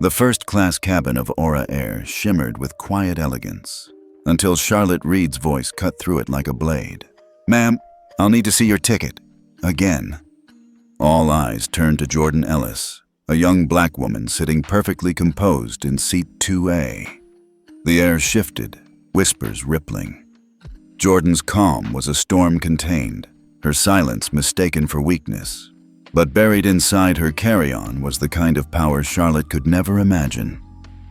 The first-class cabin of Aura Air shimmered with quiet elegance, until Charlotte Reed's voice cut through it like a blade. "Ma'am, I'll need to see your ticket. Again." All eyes turned to Jordan Ellis, a young black woman sitting perfectly composed in seat 2A. The air shifted, whispers rippling. Jordan's calm was a storm contained, her silence mistaken for weakness. But buried inside her carry-on was the kind of power Charlotte could never imagine.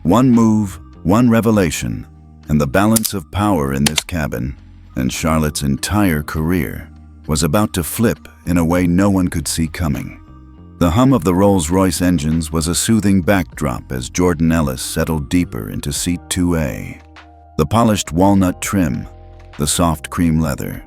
One move, one revelation, and the balance of power in this cabin, and Charlotte's entire career, was about to flip in a way no one could see coming. The hum of the Rolls-Royce engines was a soothing backdrop as Jordan Ellis settled deeper into seat 2A. The polished walnut trim, the soft cream leather,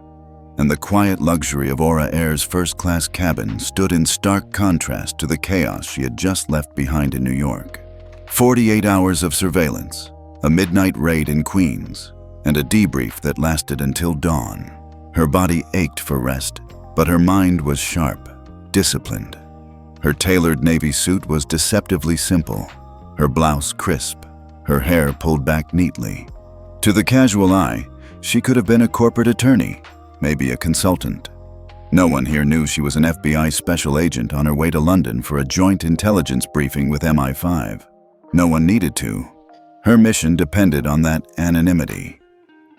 and the quiet luxury of Aura Air's first-class cabin stood in stark contrast to the chaos she had just left behind in New York. 48 hours of surveillance, a midnight raid in Queens, and a debrief that lasted until dawn. Her body ached for rest, but her mind was sharp, disciplined. Her tailored navy suit was deceptively simple, her blouse crisp, her hair pulled back neatly. To the casual eye, she could have been a corporate attorney, maybe a consultant. No one here knew she was an FBI special agent on her way to London for a joint intelligence briefing with MI5. No one needed to. Her mission depended on that anonymity.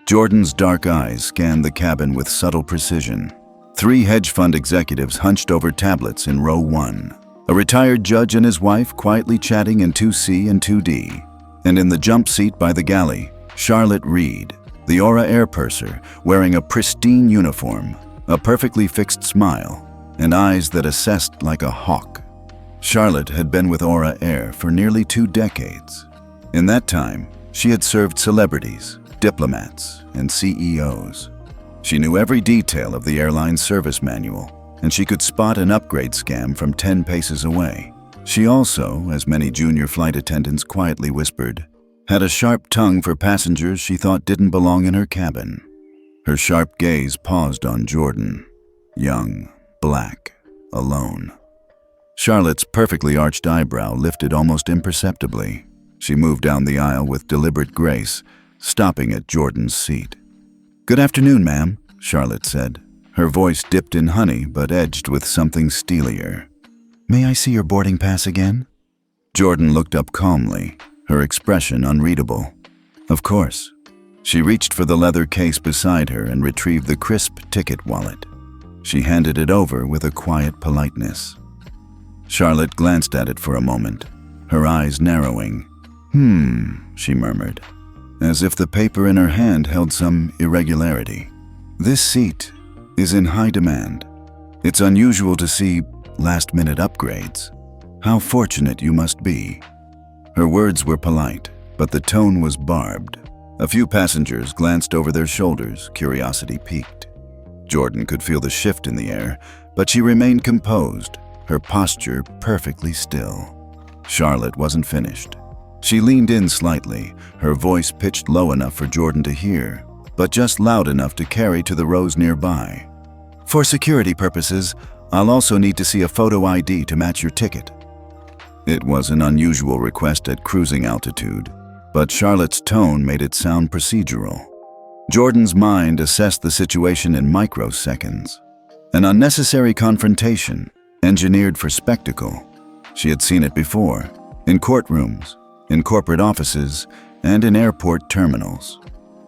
Jordan's dark eyes scanned the cabin with subtle precision. 3 hedge fund executives hunched over tablets in row 1. A retired judge and his wife quietly chatting in 2C and 2D. And in the jump seat by the galley, Charlotte Reed, the Aura Air purser, wearing a pristine uniform, a perfectly fixed smile, and eyes that assessed like a hawk. Charlotte had been with Aura Air for nearly 2 decades. In that time, she had served celebrities, diplomats, and CEOs. She knew every detail of the airline's service manual, and she could spot an upgrade scam from 10 paces away. She also, as many junior flight attendants quietly whispered, had a sharp tongue for passengers she thought didn't belong in her cabin. Her sharp gaze paused on Jordan, young, black, alone. Charlotte's perfectly arched eyebrow lifted almost imperceptibly. She moved down the aisle with deliberate grace, stopping at Jordan's seat. "Good afternoon, ma'am," Charlotte said. Her voice dipped in honey but edged with something steelier. "May I see your boarding pass again?" Jordan looked up calmly, her expression unreadable. "Of course." She reached for the leather case beside her and retrieved the crisp ticket wallet. She handed it over with a quiet politeness. Charlotte glanced at it for a moment, her eyes narrowing. She murmured, as if the paper in her hand held some irregularity. "This seat is in high demand. It's unusual to see last-minute upgrades. How fortunate you must be." Her words were polite, but the tone was barbed. A few passengers glanced over their shoulders, curiosity piqued. Jordan could feel the shift in the air, but she remained composed, her posture perfectly still. Charlotte wasn't finished. She leaned in slightly, her voice pitched low enough for Jordan to hear, but just loud enough to carry to the rows nearby. "For security purposes, I'll also need to see a photo ID to match your ticket." It was an unusual request at cruising altitude, but Charlotte's tone made it sound procedural. Jordan's mind assessed the situation in microseconds. An unnecessary confrontation, engineered for spectacle. She had seen it before, in courtrooms, in corporate offices, and in airport terminals.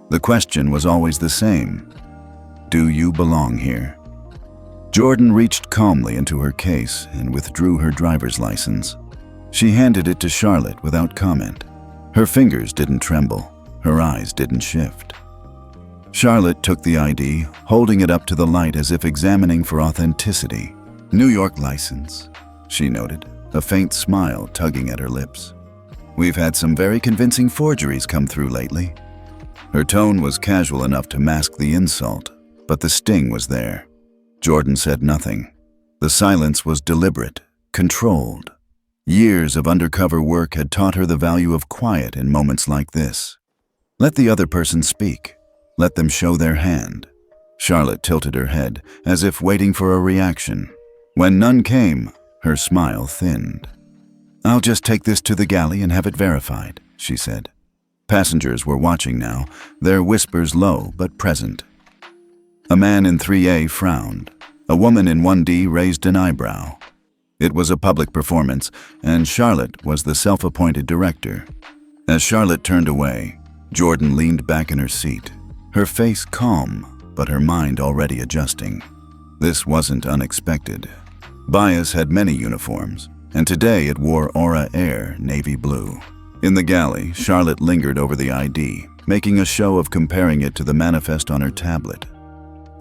The question was always the same: do you belong here? Jordan reached calmly into her case and withdrew her driver's license. She handed it to Charlotte without comment. Her fingers didn't tremble, her eyes didn't shift. Charlotte took the ID, holding it up to the light as if examining for authenticity. "New York license," she noted, a faint smile tugging at her lips. "We've had some very convincing forgeries come through lately." Her tone was casual enough to mask the insult, but the sting was there. Jordan said nothing. The silence was deliberate, controlled. Years of undercover work had taught her the value of quiet in moments like this. Let the other person speak. Let them show their hand. Charlotte tilted her head, as if waiting for a reaction. When none came, her smile thinned. "I'll "I'll just take this to the galley and have it verified," she said. Passengers were watching now, their whispers low but present. A man in 3A frowned. A woman in 1D raised an eyebrow. It was a public performance, and Charlotte was the self-appointed director. As Charlotte turned away, Jordan leaned back in her seat, her face calm, but her mind already adjusting. This wasn't unexpected. Bias had many uniforms, and today it wore Aura Air navy blue. In the galley, Charlotte lingered over the ID, making a show of comparing it to the manifest on her tablet.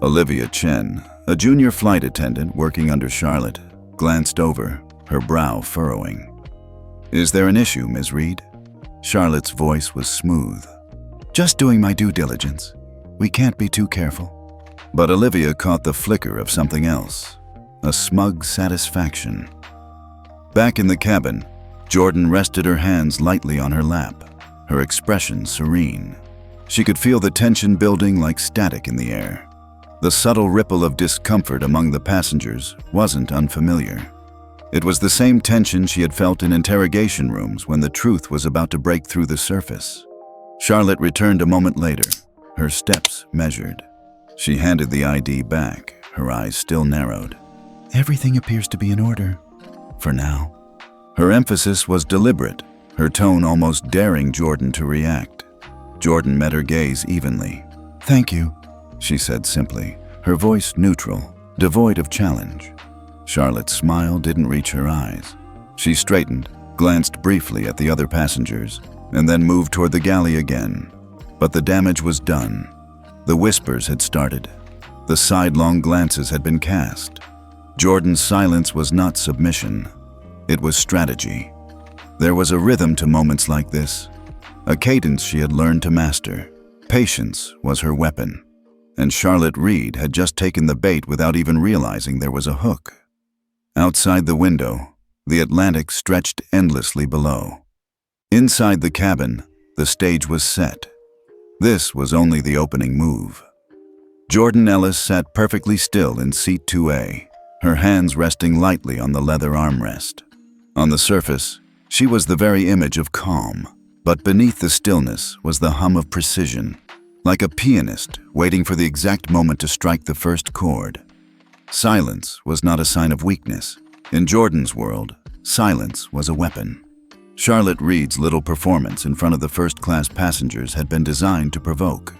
Olivia Chen, a junior flight attendant working under Charlotte, glanced over, her brow furrowing. "Is there an issue, Ms. Reed?" Charlotte's voice was smooth. "Just doing my due diligence. We can't be too careful." But Olivia caught the flicker of something else, a smug satisfaction. Back in the cabin, Jordan rested her hands lightly on her lap, her expression serene. She could feel the tension building like static in the air. The subtle ripple of discomfort among the passengers wasn't unfamiliar. It was the same tension she had felt in interrogation rooms when the truth was about to break through the surface. Charlotte returned a moment later, her steps measured. She handed the ID back, her eyes still narrowed. "Everything appears to be in order, for now." Her emphasis was deliberate, her tone almost daring Jordan to react. Jordan met her gaze evenly. "Thank you," she said simply, her voice neutral, devoid of challenge. Charlotte's smile didn't reach her eyes. She straightened, glanced briefly at the other passengers, and then moved toward the galley again. But the damage was done. The whispers had started. The sidelong glances had been cast. Jordan's silence was not submission. It was strategy. There was a rhythm to moments like this, a cadence she had learned to master. Patience was her weapon, and Charlotte Reed had just taken the bait without even realizing there was a hook. Outside the window, the Atlantic stretched endlessly below. Inside the cabin, the stage was set. This was only the opening move. Jordan Ellis sat perfectly still in seat 2A, her hands resting lightly on the leather armrest. On the surface, she was the very image of calm, but beneath the stillness was the hum of precision, like a pianist waiting for the exact moment to strike the first chord. Silence was not a sign of weakness. In Jordan's world, silence was a weapon. Charlotte Reed's little performance in front of the first-class passengers had been designed to provoke.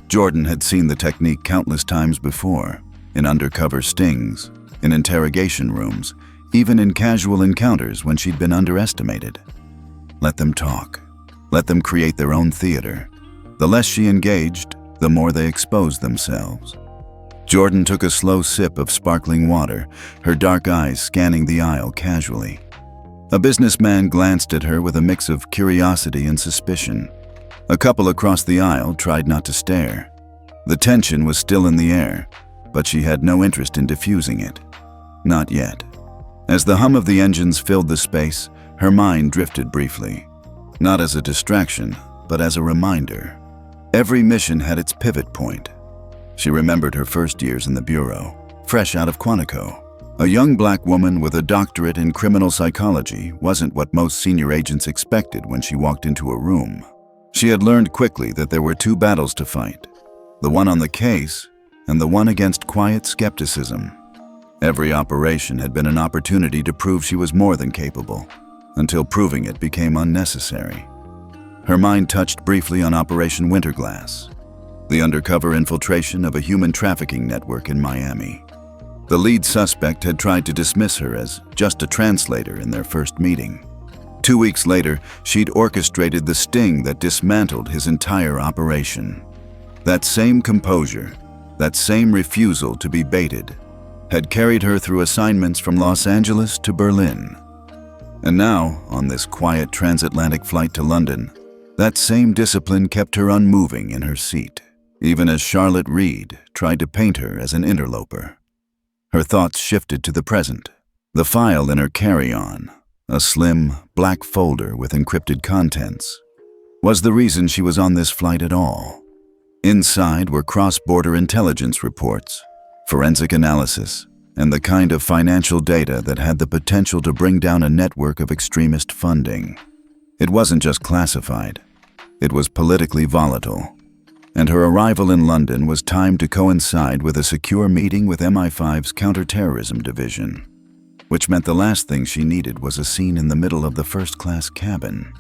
Jordan had seen the technique countless times before, in undercover stings, in interrogation rooms, even in casual encounters when she'd been underestimated. Let them talk. Let them create their own theater. The less she engaged, the more they exposed themselves. Jordan took a slow sip of sparkling water, her dark eyes scanning the aisle casually. A businessman glanced at her with a mix of curiosity and suspicion. A couple across the aisle tried not to stare. The tension was still in the air, but she had no interest in diffusing it. Not yet. As the hum of the engines filled the space, her mind drifted briefly. Not as a distraction, but as a reminder. Every mission had its pivot point. She remembered her first years in the bureau, fresh out of Quantico. A young black woman with a doctorate in criminal psychology wasn't what most senior agents expected when she walked into a room. She had learned quickly that there were two battles to fight, the one on the case and the one against quiet skepticism. Every operation had been an opportunity to prove she was more than capable, until proving it became unnecessary. Her mind touched briefly on Operation Winterglass, the undercover infiltration of a human trafficking network in Miami. The lead suspect had tried to dismiss her as just a translator in their first meeting. 2 weeks later, she'd orchestrated the sting that dismantled his entire operation. That same composure, that same refusal to be baited, had carried her through assignments from Los Angeles to Berlin. And now, on this quiet transatlantic flight to London, that same discipline kept her unmoving in her seat, even as Charlotte Reed tried to paint her as an interloper. Her thoughts shifted to the present. The file in her carry-on, a slim, black folder with encrypted contents, was the reason she was on this flight at all. Inside were cross-border intelligence reports, forensic analysis, and the kind of financial data that had the potential to bring down a network of extremist funding. It wasn't just classified. It was politically volatile, and her arrival in London was timed to coincide with a secure meeting with MI5's counterterrorism division, which meant the last thing she needed was a scene in the middle of the first-class cabin.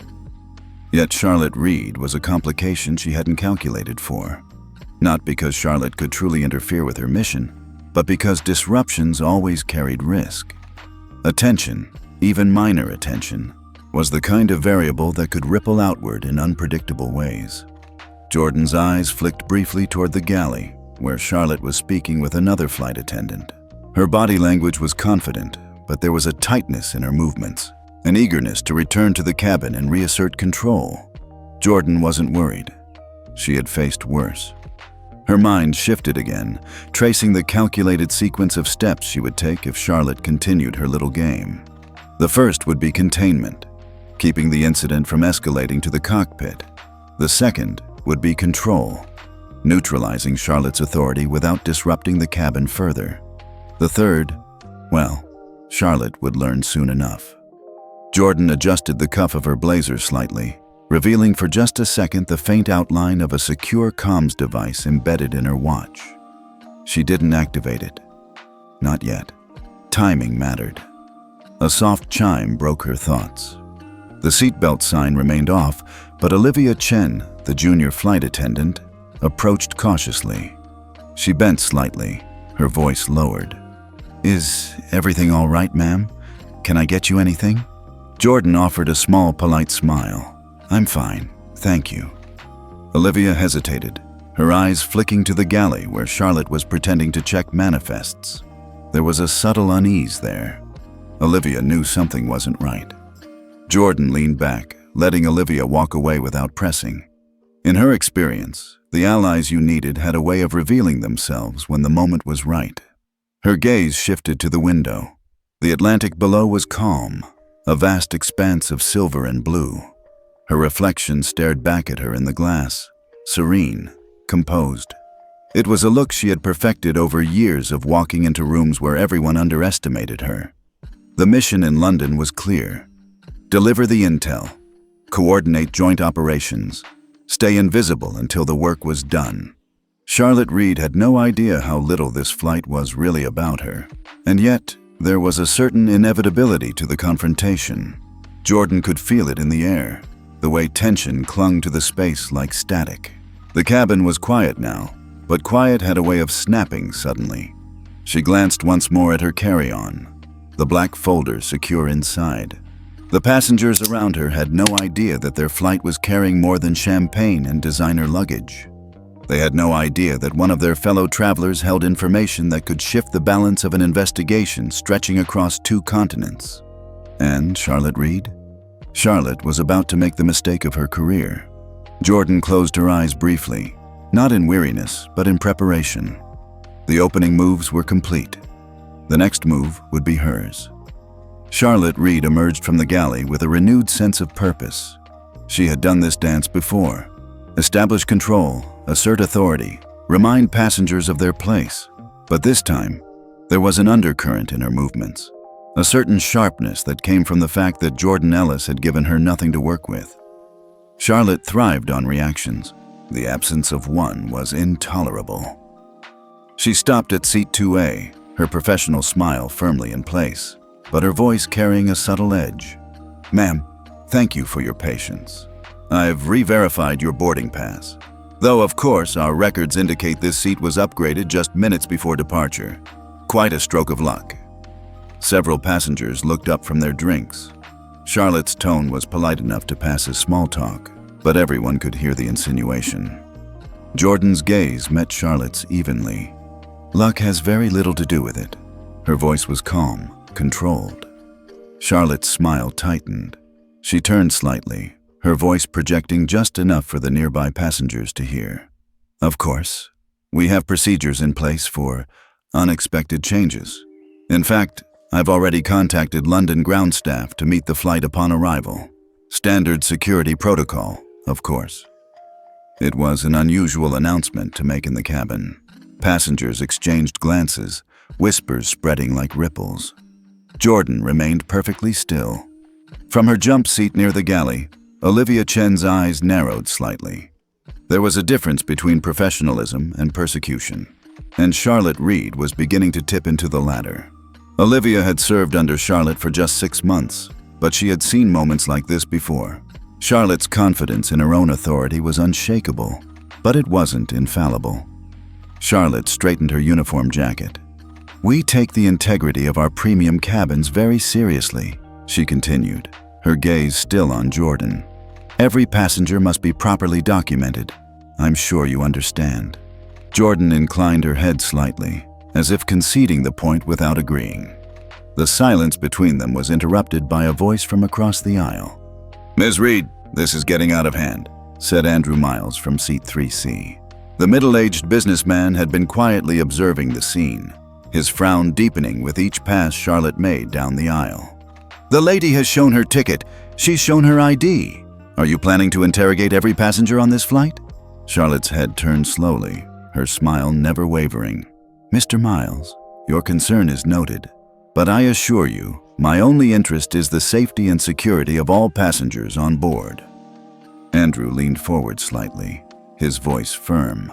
Yet Charlotte Reed was a complication she hadn't calculated for, not because Charlotte could truly interfere with her mission, but because disruptions always carried risk. Attention, even minor attention, was the kind of variable that could ripple outward in unpredictable ways. Jordan's eyes flicked briefly toward the galley, where Charlotte was speaking with another flight attendant. Her body language was confident, but there was a tightness in her movements, an eagerness to return to the cabin and reassert control. Jordan wasn't worried. She had faced worse. Her mind shifted again, tracing the calculated sequence of steps she would take if Charlotte continued her little game. The first would be containment, keeping the incident from escalating to the cockpit. The second would be control, neutralizing Charlotte's authority without disrupting the cabin further. The third, well, Charlotte would learn soon enough. Jordan adjusted the cuff of her blazer slightly, revealing for just a second the faint outline of a secure comms device embedded in her watch. She didn't activate it. Not yet. Timing mattered. A soft chime broke her thoughts. The seatbelt sign remained off, but Olivia Chen, the junior flight attendant, approached cautiously. She bent slightly, her voice lowered. "Is everything all right, ma'am? Can I get you anything?" Jordan offered a small, polite smile. "I'm fine, thank you." Olivia hesitated, her eyes flicking to the galley where Charlotte was pretending to check manifests. There was a subtle unease there. Olivia knew something wasn't right. Jordan leaned back, letting Olivia walk away without pressing. In her experience, the allies you needed had a way of revealing themselves when the moment was right. Her gaze shifted to the window. The Atlantic below was calm, a vast expanse of silver and blue. Her reflection stared back at her in the glass, serene, composed. It was a look she had perfected over years of walking into rooms where everyone underestimated her. The mission in London was clear. Deliver the intel, coordinate joint operations, stay invisible until the work was done. Charlotte Reed had no idea how little this flight was really about her, and yet there was a certain inevitability to the confrontation. Jordan could feel it in the air, the way tension clung to the space like static. The cabin was quiet now, but quiet had a way of snapping suddenly. She glanced once more at her carry-on, the black folder secure inside. The passengers around her had no idea that their flight was carrying more than champagne and designer luggage. They had no idea that one of their fellow travelers held information that could shift the balance of an investigation stretching across 2 continents. And Charlotte Reed? Charlotte was about to make the mistake of her career. Jordan closed her eyes briefly, not in weariness, but in preparation. The opening moves were complete. The next move would be hers. Charlotte Reed emerged from the galley with a renewed sense of purpose. She had done this dance before. Establish control, assert authority, remind passengers of their place. But this time, there was an undercurrent in her movements, a certain sharpness that came from the fact that Jordan Ellis had given her nothing to work with. Charlotte thrived on reactions. The absence of one was intolerable. She stopped at seat 2A, her professional smile firmly in place, but her voice carrying a subtle edge. "Ma'am, thank you for your patience. I've re-verified your boarding pass. Though, of course, our records indicate this seat was upgraded just minutes before departure. Quite a stroke of luck." Several passengers looked up from their drinks. Charlotte's tone was polite enough to pass as small talk, but everyone could hear the insinuation. Jordan's gaze met Charlotte's evenly. "Luck has very little to do with it." Her voice was calm, controlled. Charlotte's smile tightened. She turned slightly, her voice projecting just enough for the nearby passengers to hear. "Of course, we have procedures in place for unexpected changes. In fact, I've already contacted London ground staff to meet the flight upon arrival. Standard security protocol, of course." It was an unusual announcement to make in the cabin. Passengers exchanged glances, whispers spreading like ripples. Jordan remained perfectly still. From her jump seat near the galley, Olivia Chen's eyes narrowed slightly. There was a difference between professionalism and persecution, and Charlotte Reed was beginning to tip into the latter. Olivia had served under Charlotte for just 6 months, but she had seen moments like this before. Charlotte's confidence in her own authority was unshakable, but it wasn't infallible. Charlotte straightened her uniform jacket. "We take the integrity of our premium cabins very seriously," she continued, her gaze still on Jordan. "Every passenger must be properly documented. I'm sure you understand." Jordan inclined her head slightly, as if conceding the point without agreeing. The silence between them was interrupted by a voice from across the aisle. "Ms. Reed, this is getting out of hand," said Andrew Miles from seat 3C. The middle-aged businessman had been quietly observing the scene, his frown deepening with each pass Charlotte made down the aisle. "The lady has shown her ticket. She's shown her ID. Are you planning to interrogate every passenger on this flight?" Charlotte's head turned slowly, her smile never wavering. "Mr. Miles, your concern is noted, but I assure you, my only interest is the safety and security of all passengers on board." Andrew leaned forward slightly, his voice firm.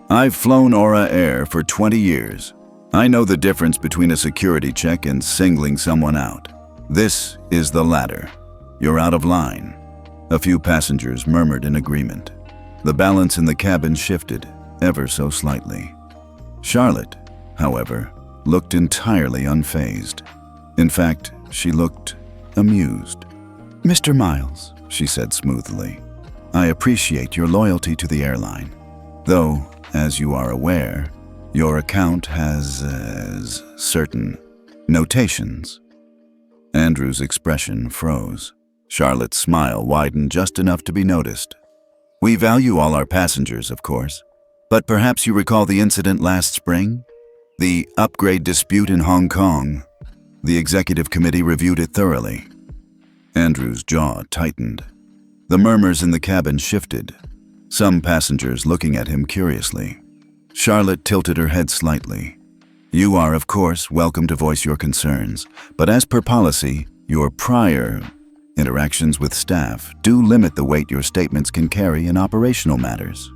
"I've flown Aura Air for 20 years. I know the difference between a security check and singling someone out. This is the latter. You're out of line." A few passengers murmured in agreement. The balance in the cabin shifted, ever so slightly. Charlotte, however, looked entirely unfazed. In fact, she looked amused. "Mr. Miles," she said smoothly, "I appreciate your loyalty to the airline. Though, as you are aware, your account has certain notations." Andrew's expression froze. Charlotte's smile widened just enough to be noticed. "We value all our passengers, of course, but perhaps you recall the incident last spring? The upgrade dispute in Hong Kong. The executive committee reviewed it thoroughly." Andrew's jaw tightened. The murmurs in the cabin shifted, some passengers looking at him curiously. Charlotte tilted her head slightly. "You are, of course, welcome to voice your concerns, but as per policy, your prior interactions with staff do limit the weight your statements can carry in operational matters."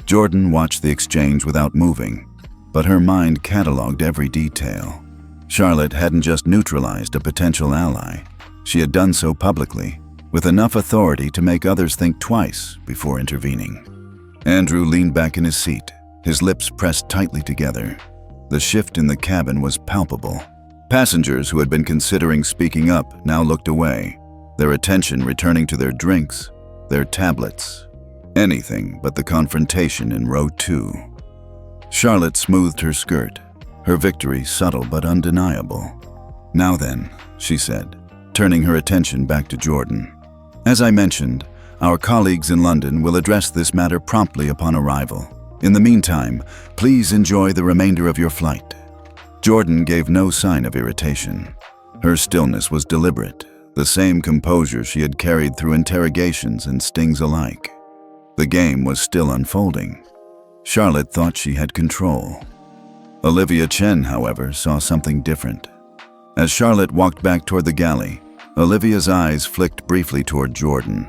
Jordan watched the exchange without moving, but her mind cataloged every detail. Charlotte hadn't just neutralized a potential ally. She had done so publicly, with enough authority to make others think twice before intervening. Andrew leaned back in his seat, his lips pressed tightly together. The shift in the cabin was palpable. Passengers who had been considering speaking up now looked away, their attention returning to their drinks, their tablets, anything but the confrontation in row 2. Charlotte smoothed her skirt, her victory subtle but undeniable. "Now then," she said, turning her attention back to Jordan. "As I mentioned, our colleagues in London will address this matter promptly upon arrival. In the meantime, please enjoy the remainder of your flight." Jordan gave no sign of irritation. Her stillness was deliberate, the same composure she had carried through interrogations and stings alike. The game was still unfolding. Charlotte thought she had control. Olivia Chen, however, saw something different. As Charlotte walked back toward the galley, Olivia's eyes flicked briefly toward Jordan.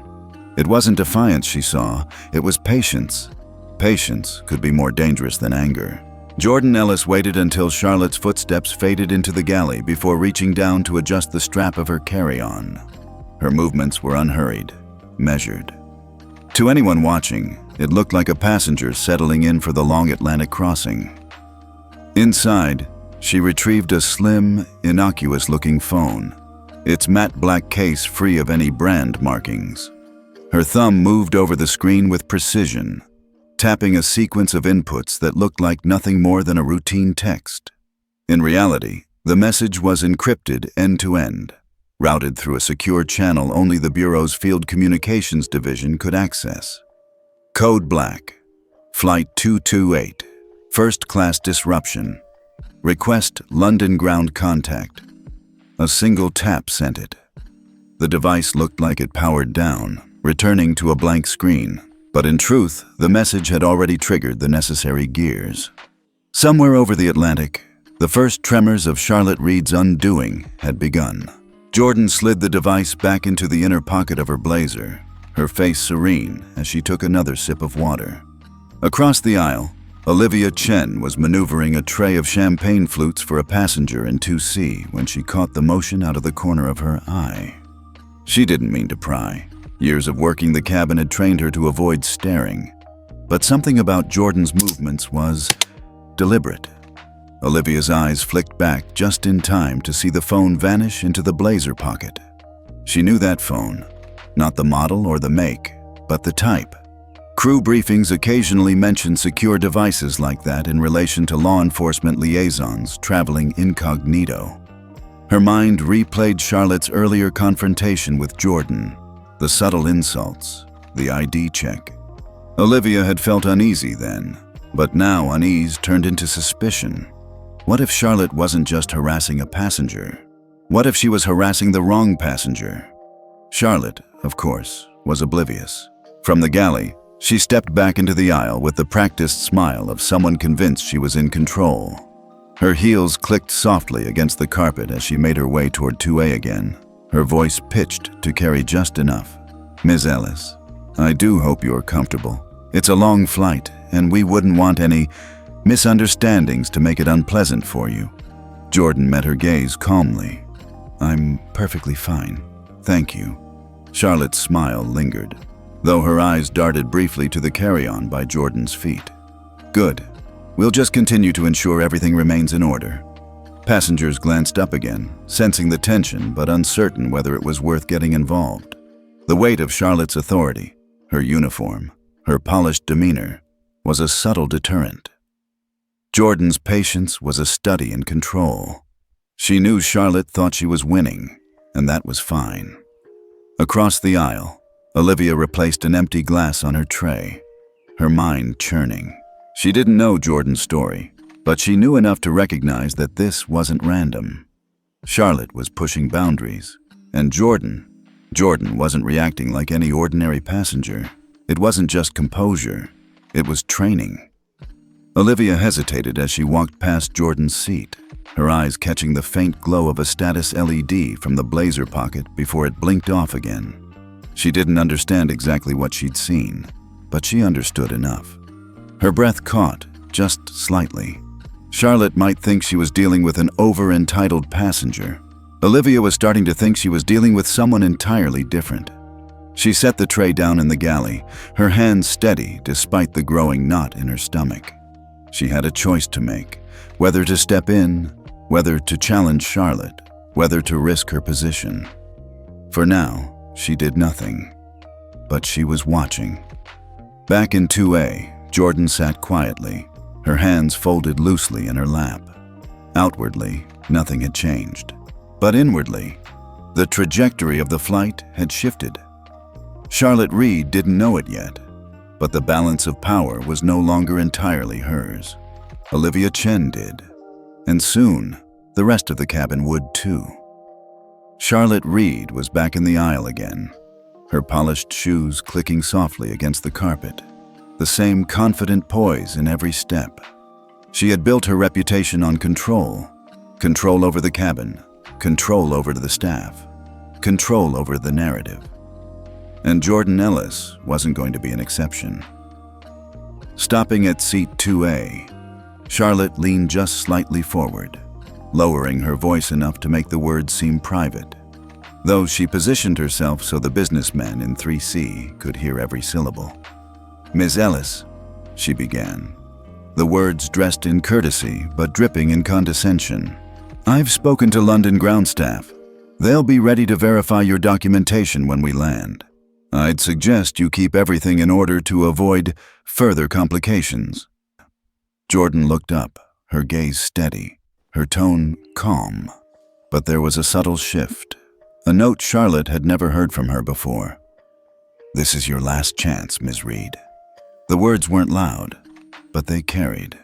It wasn't defiance she saw, it was patience. Patience could be more dangerous than anger. Jordan Ellis waited until Charlotte's footsteps faded into the galley before reaching down to adjust the strap of her carry-on. Her movements were unhurried, measured. To anyone watching, it looked like a passenger settling in for the long Atlantic crossing. Inside, she retrieved a slim, innocuous-looking phone, its matte black case free of any brand markings. Her thumb moved over the screen with precision, tapping a sequence of inputs that looked like nothing more than a routine text. In reality, the message was encrypted end-to-end, routed through a secure channel only the Bureau's Field Communications Division could access. Code Black, Flight 228, First Class Disruption. Request London ground contact. A single tap sent it. The device looked like it powered down, returning to a blank screen, but in truth, the message had already triggered the necessary gears. Somewhere over the Atlantic, The first tremors of Charlotte Reed's undoing had begun. Jordan slid the device back into the inner pocket of her blazer, her face serene as she took another sip of water. Across the aisle, Olivia Chen was maneuvering a tray of champagne flutes for a passenger in 2C when she caught the motion out of the corner of her eye. She didn't mean to pry. Years of working the cabin had trained her to avoid staring. But something about Jordan's movements was deliberate. Olivia's eyes flicked back just in time to see the phone vanish into the blazer pocket. She knew that phone, not the model or the make, but the type. Crew briefings occasionally mention secure devices like that in relation to law enforcement liaisons traveling incognito. Her mind replayed Charlotte's earlier confrontation with Jordan, the subtle insults, the ID check. Olivia had felt uneasy then, but now unease turned into suspicion. What if Charlotte wasn't just harassing a passenger? What if she was harassing the wrong passenger? Charlotte, of course, was oblivious. From the galley, she stepped back into the aisle with the practiced smile of someone convinced she was in control. Her heels clicked softly against the carpet as she made her way toward 2A again, her voice pitched to carry just enough. "Ms. Ellis, I do hope you're comfortable. It's a long flight, and we wouldn't want any misunderstandings to make it unpleasant for you." Jordan met her gaze calmly. "I'm perfectly fine, thank you." Charlotte's smile lingered, though her eyes darted briefly to the carry-on by Jordan's feet. "Good. We'll just continue to ensure everything remains in order." Passengers glanced up again, sensing the tension but uncertain whether it was worth getting involved. The weight of Charlotte's authority, her uniform, her polished demeanor, was a subtle deterrent. Jordan's patience was a study in control. She knew Charlotte thought she was winning, and that was fine. Across the aisle, Olivia replaced an empty glass on her tray, her mind churning. She didn't know Jordan's story, but she knew enough to recognize that this wasn't random. Charlotte was pushing boundaries, and Jordan wasn't reacting like any ordinary passenger. It wasn't just composure, it was training. Olivia hesitated as she walked past Jordan's seat, her eyes catching the faint glow of a status LED from the blazer pocket before it blinked off again. She didn't understand exactly what she'd seen, but she understood enough. Her breath caught, just slightly. Charlotte might think she was dealing with an over-entitled passenger. Olivia was starting to think she was dealing with someone entirely different. She set the tray down in the galley, her hands steady despite the growing knot in her stomach. She had a choice to make, whether to step in, whether to challenge Charlotte, whether to risk her position. For now, she did nothing, but she was watching. Back in 2A, Jordan sat quietly, her hands folded loosely in her lap. Outwardly, nothing had changed, but inwardly, the trajectory of the flight had shifted. Charlotte Reed didn't know it yet, but the balance of power was no longer entirely hers. Olivia Chen did, and soon the rest of the cabin would too. Charlotte Reed was back in the aisle again, her polished shoes clicking softly against the carpet, the same confident poise in every step. She had built her reputation on control over the cabin, control over the staff, control over the narrative. And Jordan Ellis wasn't going to be an exception. Stopping at seat 2A, Charlotte leaned just slightly forward, lowering her voice enough to make the words seem private, though she positioned herself so the businessmen in 3C could hear every syllable. "Ms. Ellis," she began, the words dressed in courtesy but dripping in condescension. "I've spoken to London ground staff. They'll be ready to verify your documentation when we land. I'd suggest you keep everything in order to avoid further complications." Jordan looked up, her gaze steady, her tone calm. But there was a subtle shift, a note Charlotte had never heard from her before. "This is your last chance, Ms. Reed." The words weren't loud, but they carried.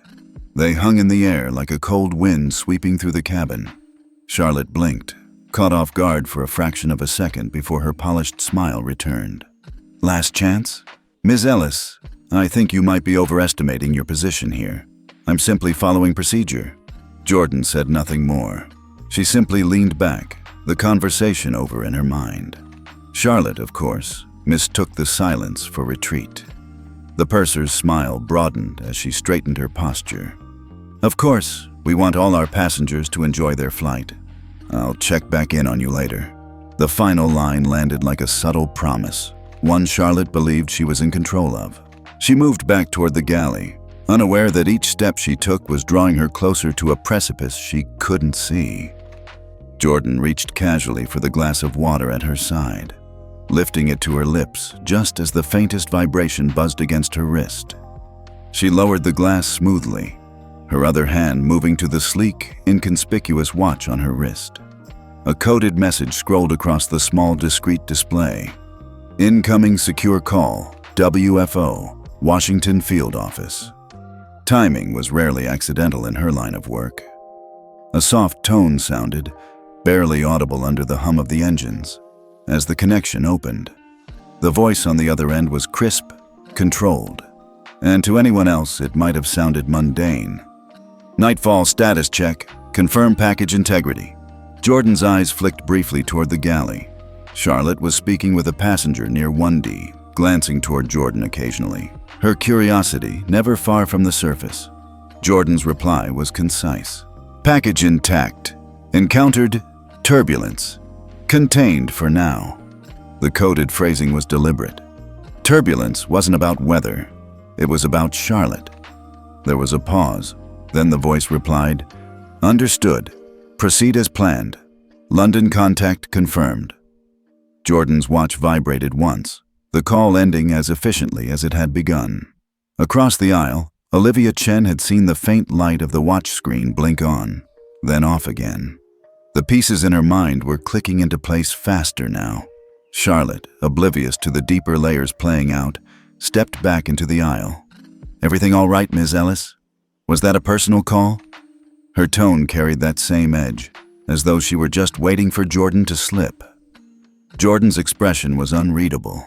They hung in the air like a cold wind sweeping through the cabin. Charlotte blinked, caught off guard for a fraction of a second before her polished smile returned. "Last chance? Ms. Ellis, I think you might be overestimating your position here. I'm simply following procedure." Jordan said nothing more. She simply leaned back, the conversation over in her mind. Charlotte, of course, mistook the silence for retreat. The purser's smile broadened as she straightened her posture. "Of course, we want all our passengers to enjoy their flight. I'll check back in on you later." The final line landed like a subtle promise, one Charlotte believed she was in control of. She moved back toward the galley, unaware that each step she took was drawing her closer to a precipice she couldn't see. Jordan reached casually for the glass of water at her side, lifting it to her lips just as the faintest vibration buzzed against her wrist. She lowered the glass smoothly, her other hand moving to the sleek, inconspicuous watch on her wrist. A coded message scrolled across the small, discreet display. "Incoming secure call, WFO, Washington Field Office." Timing was rarely accidental in her line of work. A soft tone sounded, barely audible under the hum of the engines, as the connection opened. The voice on the other end was crisp, controlled, and to anyone else it might have sounded mundane. "Nightfall status check. Confirm package integrity." Jordan's eyes flicked briefly toward the galley. Charlotte was speaking with a passenger near 1D, glancing toward Jordan occasionally, her curiosity never far from the surface. Jordan's reply was concise. "Package intact. Encountered turbulence. Contained for now." The coded phrasing was deliberate. Turbulence wasn't about weather. It was about Charlotte. There was a pause. Then the voice replied, "Understood. Proceed as planned. London contact confirmed." Jordan's watch vibrated once, the call ending as efficiently as it had begun. Across the aisle, Olivia Chen had seen the faint light of the watch screen blink on, then off again. The pieces in her mind were clicking into place faster now. Charlotte, oblivious to the deeper layers playing out, stepped back into the aisle. "Everything all right, Ms. Ellis? Was that a personal call?" Her tone carried that same edge, as though she were just waiting for Jordan to slip. Jordan's expression was unreadable.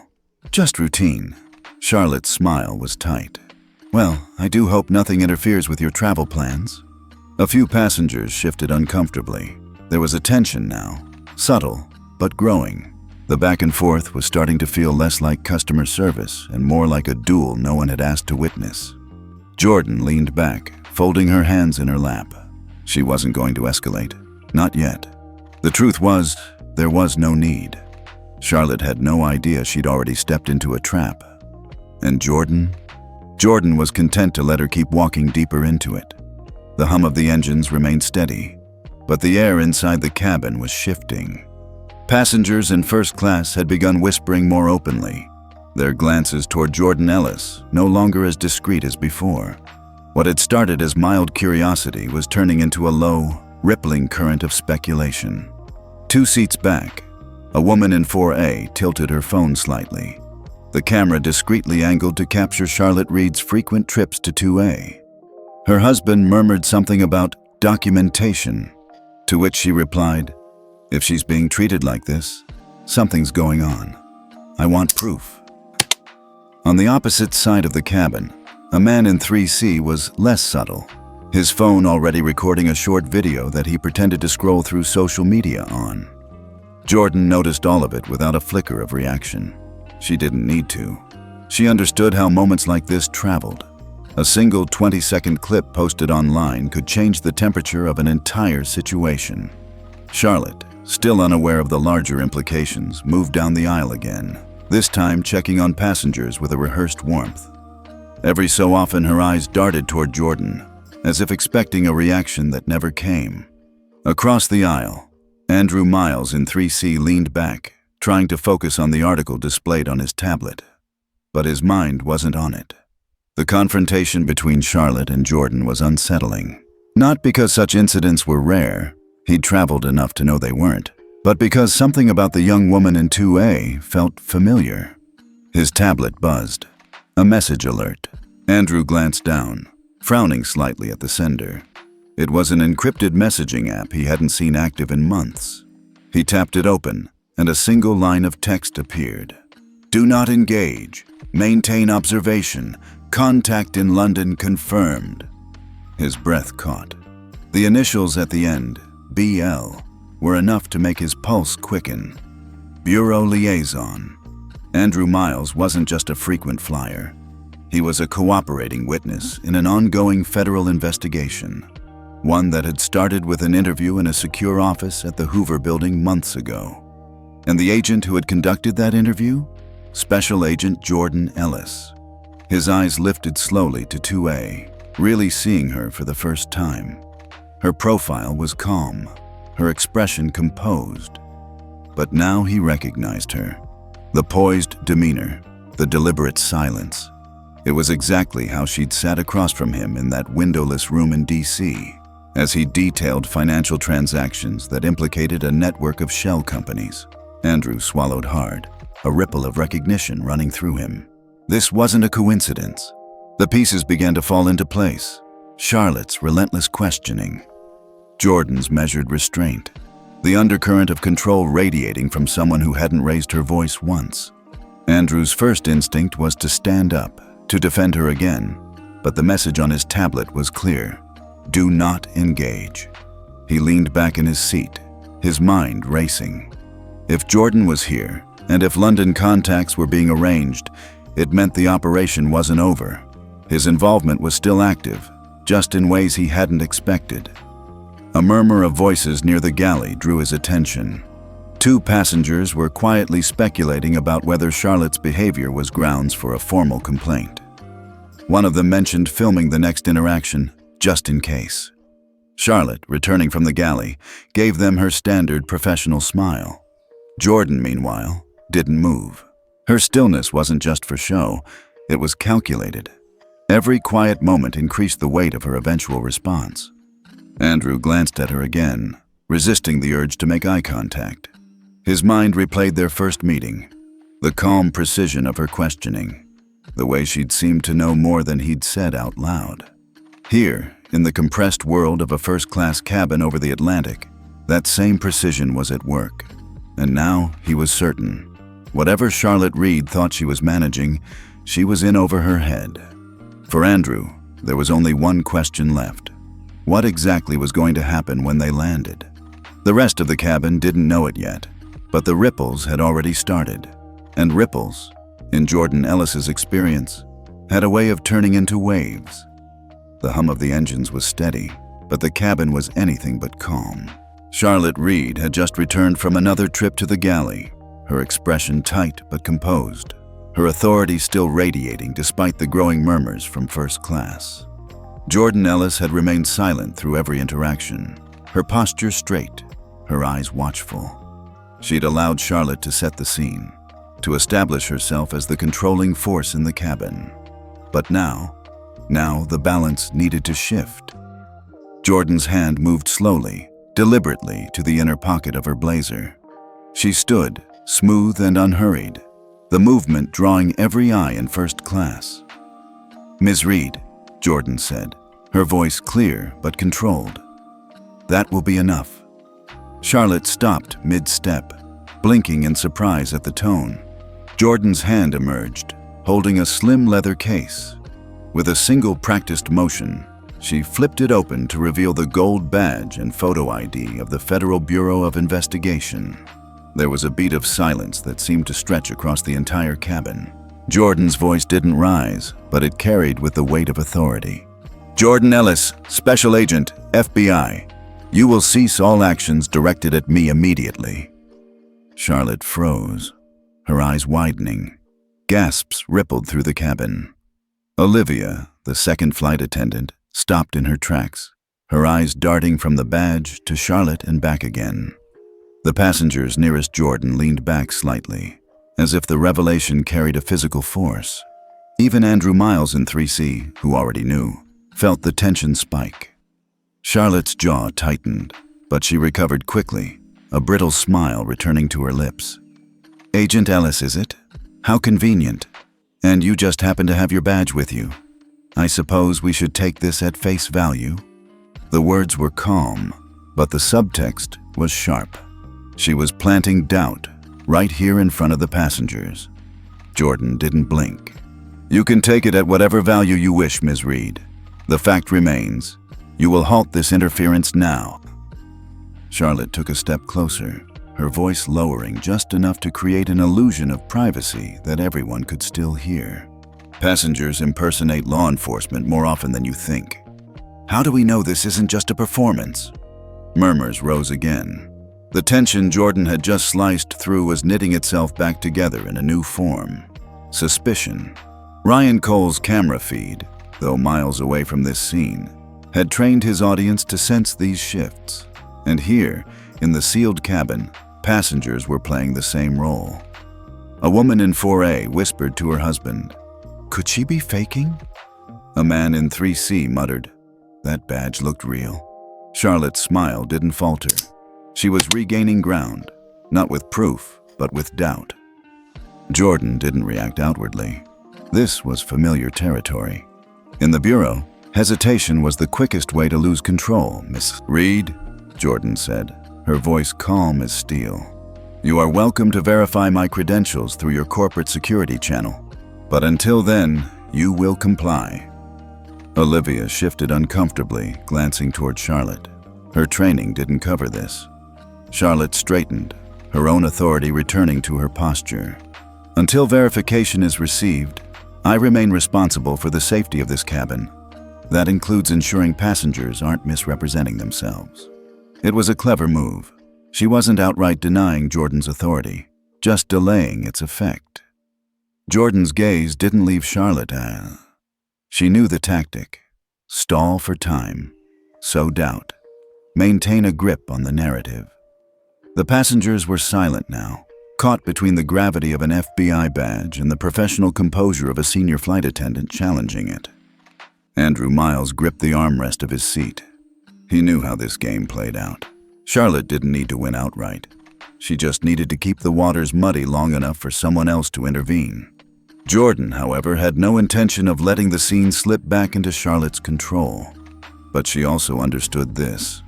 "Just routine." Charlotte's smile was tight. "Well, I do hope nothing interferes with your travel plans." A few passengers shifted uncomfortably. There was a tension now, subtle but growing. The back and forth was starting to feel less like customer service and more like a duel no one had asked to witness. Jordan leaned back, folding her hands in her lap. She wasn't going to escalate. Not yet. The truth was, there was no need. Charlotte had no idea she'd already stepped into a trap. And Jordan? Jordan was content to let her keep walking deeper into it. The hum of the engines remained steady, but the air inside the cabin was shifting. Passengers in first class had begun whispering more openly, their glances toward Jordan Ellis no longer as discreet as before. What had started as mild curiosity was turning into a low, rippling current of speculation. 2 seats back, a woman in 4A tilted her phone slightly, the camera discreetly angled to capture Charlotte Reed's frequent trips to 2A. Her husband murmured something about documentation, to which she replied, "If she's being treated like this, something's going on. I want proof." On the opposite side of the cabin, a man in 3C was less subtle, his phone already recording a short video that he pretended to scroll through social media on. Jordan noticed all of it without a flicker of reaction. She didn't need to. She understood how moments like this traveled. A single 20-second clip posted online could change the temperature of an entire situation. Charlotte, still unaware of the larger implications, moved down the aisle again, this time checking on passengers with a rehearsed warmth. Every so often her eyes darted toward Jordan, as if expecting a reaction that never came. Across the aisle, Andrew Miles in 3C leaned back, trying to focus on the article displayed on his tablet. But his mind wasn't on it. The confrontation between Charlotte and Jordan was unsettling. Not because such incidents were rare, he'd traveled enough to know they weren't, but because something about the young woman in 2A felt familiar. His tablet buzzed. A message alert. Andrew glanced down, frowning slightly at the sender. It was an encrypted messaging app he hadn't seen active in months. He tapped it open, and a single line of text appeared. "Do not engage. Maintain observation. Contact in London confirmed." His breath caught. The initials at the end, BL, were enough to make his pulse quicken. Bureau Liaison. Andrew Miles wasn't just a frequent flyer. He was a cooperating witness in an ongoing federal investigation, one that had started with an interview in a secure office at the Hoover Building months ago. And the agent who had conducted that interview? Special Agent Jordan Ellis. His eyes lifted slowly to 2A, really seeing her for the first time. Her profile was calm, her expression composed. But now he recognized her. The poised demeanor, the deliberate silence. It was exactly how she'd sat across from him in that windowless room in D.C., as he detailed financial transactions that implicated a network of shell companies. Andrew swallowed hard, a ripple of recognition running through him. This wasn't a coincidence. The pieces began to fall into place. Charlotte's relentless questioning, Jordan's measured restraint, the undercurrent of control radiating from someone who hadn't raised her voice once. Andrew's first instinct was to stand up, to defend her again, but the message on his tablet was clear: do not engage. He leaned back in his seat, his mind racing. If Jordan was here, and if London contacts were being arranged, it meant the operation wasn't over. His involvement was still active, just in ways he hadn't expected. A murmur of voices near the galley drew his attention. 2 passengers were quietly speculating about whether Charlotte's behavior was grounds for a formal complaint. One of them mentioned filming the next interaction, just in case. Charlotte, returning from the galley, gave them her standard professional smile. Jordan, meanwhile, didn't move. Her stillness wasn't just for show, it was calculated. Every quiet moment increased the weight of her eventual response. Andrew glanced at her again, resisting the urge to make eye contact. His mind replayed their first meeting, the calm precision of her questioning, the way she'd seemed to know more than he'd said out loud. Here, in the compressed world of a first-class cabin over the Atlantic, that same precision was at work. And now he was certain. Whatever Charlotte Reed thought she was managing, she was in over her head. For Andrew, there was only one question left. What exactly was going to happen when they landed? The rest of the cabin didn't know it yet, but the ripples had already started. And ripples, in Jordan Ellis's experience, had a way of turning into waves. The hum of the engines was steady, but the cabin was anything but calm. Charlotte Reed had just returned from another trip to the galley, her expression tight but composed, her authority still radiating despite the growing murmurs from first class. Jordan Ellis had remained silent through every interaction, her posture straight, her eyes watchful. She'd allowed Charlotte to set the scene, to establish herself as the controlling force in the cabin. But now the balance needed to shift. Jordan's hand moved slowly, deliberately to the inner pocket of her blazer. She stood, smooth and unhurried, the movement drawing every eye in first class. "Ms. Reed," Jordan said, her voice clear but controlled. "That will be enough." Charlotte stopped mid-step, blinking in surprise at the tone. Jordan's hand emerged, holding a slim leather case. With a single practiced motion, she flipped it open to reveal the gold badge and photo ID of the Federal Bureau of Investigation. There was a beat of silence that seemed to stretch across the entire cabin. Jordan's voice didn't rise, but it carried with the weight of authority. "Jordan Ellis, Special Agent, FBI. You will cease all actions directed at me immediately." Charlotte froze, her eyes widening. Gasps rippled through the cabin. Olivia, the second flight attendant, stopped in her tracks, her eyes darting from the badge to Charlotte and back again. The passengers nearest Jordan leaned back slightly, as if the revelation carried a physical force. Even Andrew Miles in 3C, who already knew, felt the tension spike. Charlotte's jaw tightened, but she recovered quickly, a brittle smile returning to her lips. "Agent Ellis, is it? How convenient. And you just happen to have your badge with you. I suppose we should take this at face value." The words were calm, but the subtext was sharp. She was planting doubt right here in front of the passengers. Jordan didn't blink. "You can take it at whatever value you wish, Ms. Reed. The fact remains, You will halt this interference now." Charlotte took a step closer, her voice lowering just enough to create an illusion of privacy that everyone could still hear. "Passengers impersonate law enforcement more often than you think. How do we know this isn't just a performance?" Murmurs rose again. The tension Jordan had just sliced through was knitting itself back together in a new form. Suspicion. Ryan Cole's camera feed, though miles away from this scene, had trained his audience to sense these shifts. And here, in the sealed cabin, passengers were playing the same role. A woman in 4A whispered to her husband, "Could she be faking?" A man in 3C muttered, "That badge looked real." Charlotte's smile didn't falter. She was regaining ground, not with proof, but with doubt. Jordan didn't react outwardly. This was familiar territory. In the bureau, hesitation was the quickest way to lose control. "Miss Reed," Jordan said, her voice calm as steel. "You are welcome to verify my credentials through your corporate security channel. But until then, you will comply." Olivia shifted uncomfortably, glancing toward Charlotte. Her training didn't cover this. Charlotte straightened, her own authority returning to her posture. "Until verification is received, I remain responsible for the safety of this cabin. That includes ensuring passengers aren't misrepresenting themselves." It was a clever move. She wasn't outright denying Jordan's authority, just delaying its effect. Jordan's gaze didn't leave Charlotte. She knew the tactic. Stall for time. Sow doubt. Maintain a grip on the narrative. The passengers were silent now, caught between the gravity of an FBI badge and the professional composure of a senior flight attendant challenging it. Andrew Miles gripped the armrest of his seat. He knew how this game played out. Charlotte didn't need to win outright. She just needed to keep the waters muddy long enough for someone else to intervene. Jordan, however, had no intention of letting the scene slip back into Charlotte's control. But she also understood this.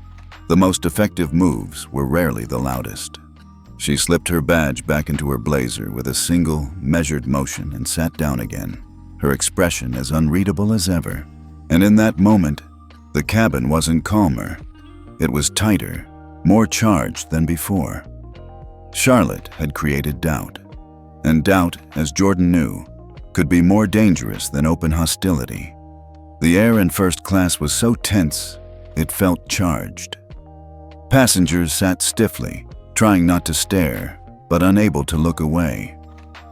The most effective moves were rarely the loudest. She slipped her badge back into her blazer with a single, measured motion and sat down again, her expression as unreadable as ever. And in that moment, the cabin wasn't calmer. It was tighter, more charged than before. Charlotte had created doubt. And doubt, as Jordan knew, could be more dangerous than open hostility. The air in first class was so tense, it felt charged. Passengers sat stiffly, trying not to stare, but unable to look away.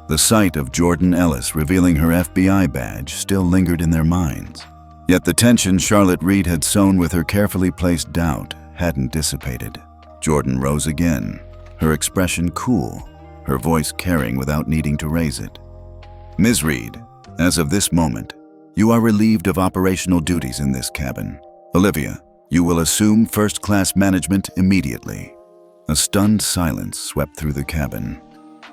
The sight of Jordan Ellis revealing her FBI badge still lingered in their minds. Yet the tension Charlotte Reed had sown with her carefully placed doubt hadn't dissipated. Jordan rose again, her expression cool, her voice carrying without needing to raise it. "Ms. Reed, as of this moment, you are relieved of operational duties in this cabin. Olivia, you will assume first-class management immediately." A stunned silence swept through the cabin.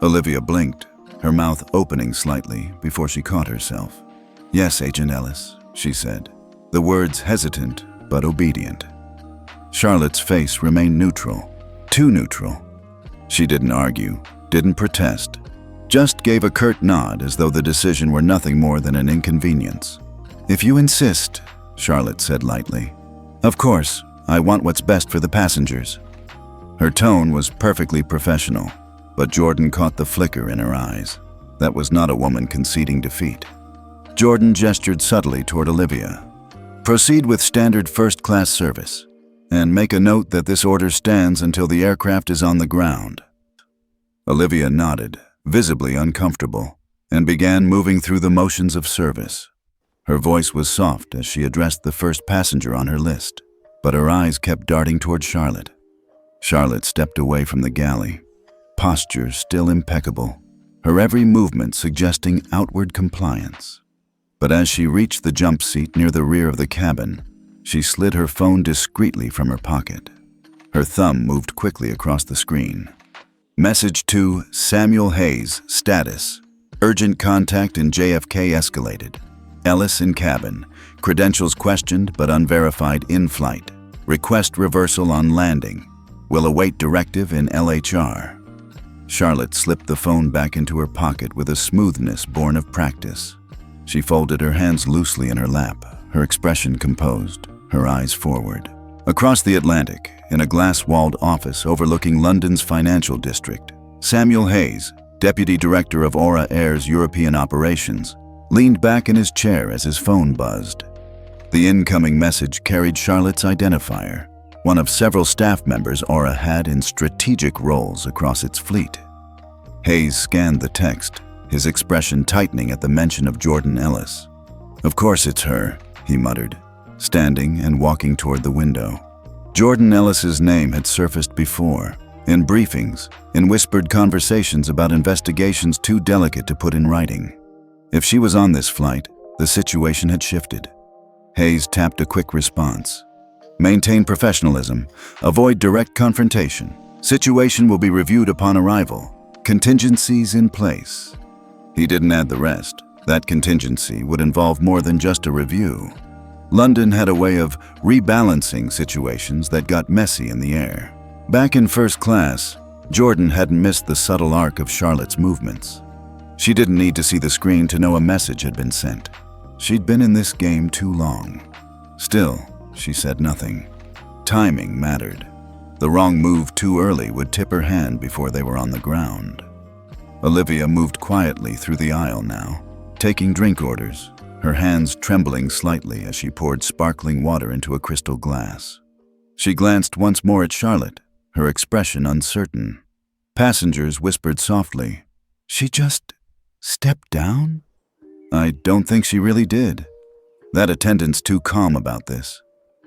Olivia blinked, her mouth opening slightly before she caught herself. "Yes, Agent Ellis," she said, the words hesitant but obedient. Charlotte's face remained neutral, too neutral. She didn't argue, didn't protest, just gave a curt nod as though the decision were nothing more than an inconvenience. "If you insist," Charlotte said lightly. "Of course, I want what's best for the passengers." Her tone was perfectly professional, but Jordan caught the flicker in her eyes. That was not a woman conceding defeat. Jordan gestured subtly toward Olivia. "Proceed with standard first-class service, and make a note that this order stands until the aircraft is on the ground." Olivia nodded, visibly uncomfortable, and began moving through the motions of service. Her voice was soft as she addressed the first passenger on her list, but her eyes kept darting toward Charlotte. Charlotte stepped away from the galley, posture still impeccable, her every movement suggesting outward compliance. But as she reached the jump seat near the rear of the cabin, she slid her phone discreetly from her pocket. Her thumb moved quickly across the screen. Message to Samuel Hayes, status. Urgent contact in JFK escalated. Ellis in cabin. Credentials questioned but unverified in flight. Request reversal on landing. Will await directive in LHR. Charlotte slipped the phone back into her pocket with a smoothness born of practice. She folded her hands loosely in her lap, her expression composed. her eyes forward. Across the Atlantic, in a glass-walled office overlooking London's financial district, Samuel Hayes, Deputy Director of Aura Air's European operations, leaned back in his chair as his phone buzzed. The incoming message carried Charlotte's identifier, one of several staff members Aura had in strategic roles across its fleet. Hayes scanned the text, his expression tightening at the mention of Jordan Ellis. "Of course it's her," he muttered, standing and walking toward the window. Jordan Ellis's name had surfaced before, in briefings, in whispered conversations about investigations too delicate to put in writing. If she was on this flight, the situation had shifted. Hayes tapped a quick response. "Maintain professionalism. Avoid direct confrontation. Situation will be reviewed upon arrival. Contingencies in place." He didn't add the rest. That contingency would involve more than just a review. London had a way of rebalancing situations that got messy in the air. Back in first class, Jordan hadn't missed the subtle arc of Charlotte's movements. She didn't need to see the screen to know a message had been sent. She'd been in this game too long. Still, she said nothing. Timing mattered. The wrong move too early would tip her hand before they were on the ground. Olivia moved quietly through the aisle now, taking drink orders, her hands trembling slightly as she poured sparkling water into a crystal glass. She glanced once more at Charlotte, her expression uncertain. Passengers whispered softly, "She just stepped down?" "I don't think she really did. That attendant's too calm about this."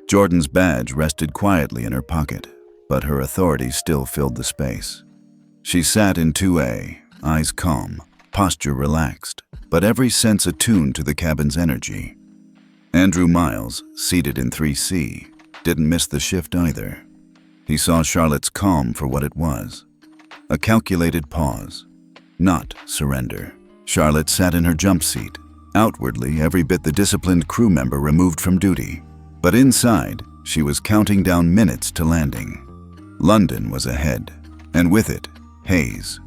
Jordan's badge rested quietly in her pocket, but her authority still filled the space. She sat in 2A, eyes calm, posture relaxed, but every sense attuned to the cabin's energy. Andrew Miles, seated in 3C, didn't miss the shift either. He saw Charlotte's calm for what it was. A calculated pause, not surrender. Charlotte sat in her jump seat, outwardly every bit the disciplined crew member removed from duty. But inside, she was counting down minutes to landing. London was ahead, and with it, Hayes.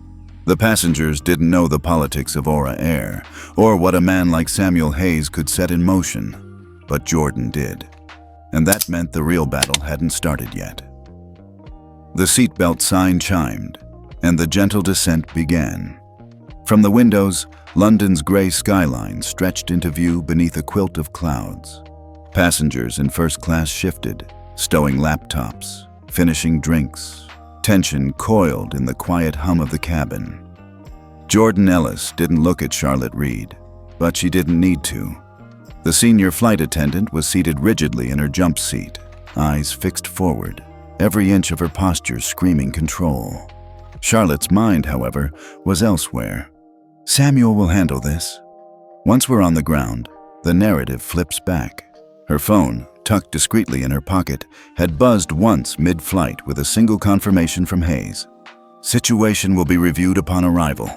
The passengers didn't know the politics of Aura Air, or what a man like Samuel Hayes could set in motion, but Jordan did. And that meant the real battle hadn't started yet. The seatbelt sign chimed, and the gentle descent began. From the windows, London's gray skyline stretched into view beneath a quilt of clouds. Passengers in first class shifted, stowing laptops, finishing drinks. Tension coiled in the quiet hum of the cabin. Jordan Ellis didn't look at Charlotte Reed, but she didn't need to. The senior flight attendant was seated rigidly in her jump seat, eyes fixed forward, every inch of her posture screaming control. Charlotte's mind, however, was elsewhere. "Samuel will handle this." Once we're on the ground, the narrative flips back. Her phone, tucked discreetly in her pocket, had buzzed once mid-flight with a single confirmation from Hayes. "Situation will be reviewed upon arrival."